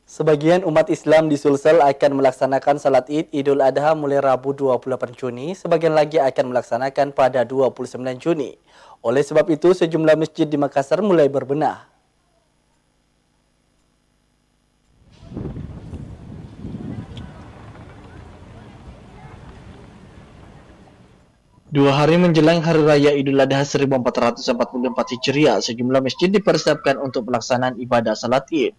Sebagian umat Islam di Sulsel akan melaksanakan salat Id Idul Adha mulai Rabu 28 Juni, sebagian lagi akan melaksanakan pada 29 Juni. Oleh sebab itu, sejumlah masjid di Makassar mulai berbenah. Dua hari menjelang Hari Raya Idul Adha 1444 Hijriah, sejumlah masjid dipersiapkan untuk pelaksanaan ibadah salat Id.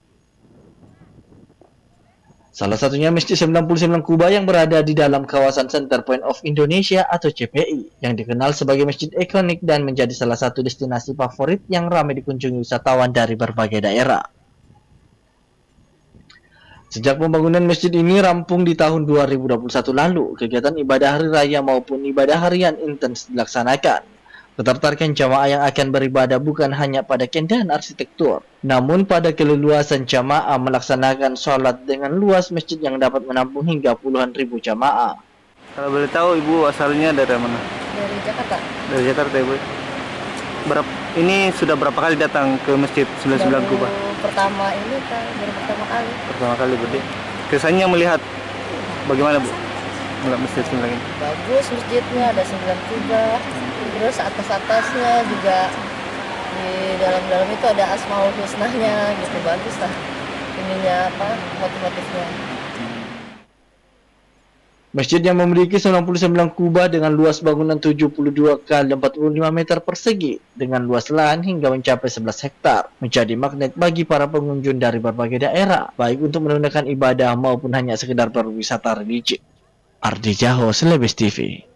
Salah satunya Masjid 99 Kuba yang berada di dalam kawasan Center Point of Indonesia atau CPI, yang dikenal sebagai masjid ikonik dan menjadi salah satu destinasi favorit yang ramai dikunjungi wisatawan dari berbagai daerah. Sejak pembangunan masjid ini rampung di tahun 2021 lalu, kegiatan ibadah hari raya maupun ibadah harian intens dilaksanakan. Ketertarikan jamaah yang akan beribadah bukan hanya pada keindahan arsitektur, namun pada keleluasan jamaah melaksanakan sholat dengan luas masjid yang dapat menampung hingga puluhan ribu jamaah. Kalau boleh tahu Ibu asalnya dari mana? Dari Jakarta. Dari Jakarta Ibu. Ini sudah berapa kali datang ke Masjid 99 Kuba? Pertama kali. Pertama kali berarti. Kesannya melihat bagaimana Bu? Melihat Masjid 99 ini? Bagus masjidnya, ada 9 Kuba. Terus atas-atasnya juga di dalam-dalam itu ada Asmaul Husnahnya gitu, bagus lah ininya motif-motifnya. Masjid yang memiliki 99 kubah dengan luas bangunan 72 kali 45 meter persegi dengan luas lahan hingga mencapai 11 hektar menjadi magnet bagi para pengunjung dari berbagai daerah, baik untuk menunaikan ibadah maupun hanya sekedar berwisata religi. Ardi Jaho, Celebes TV.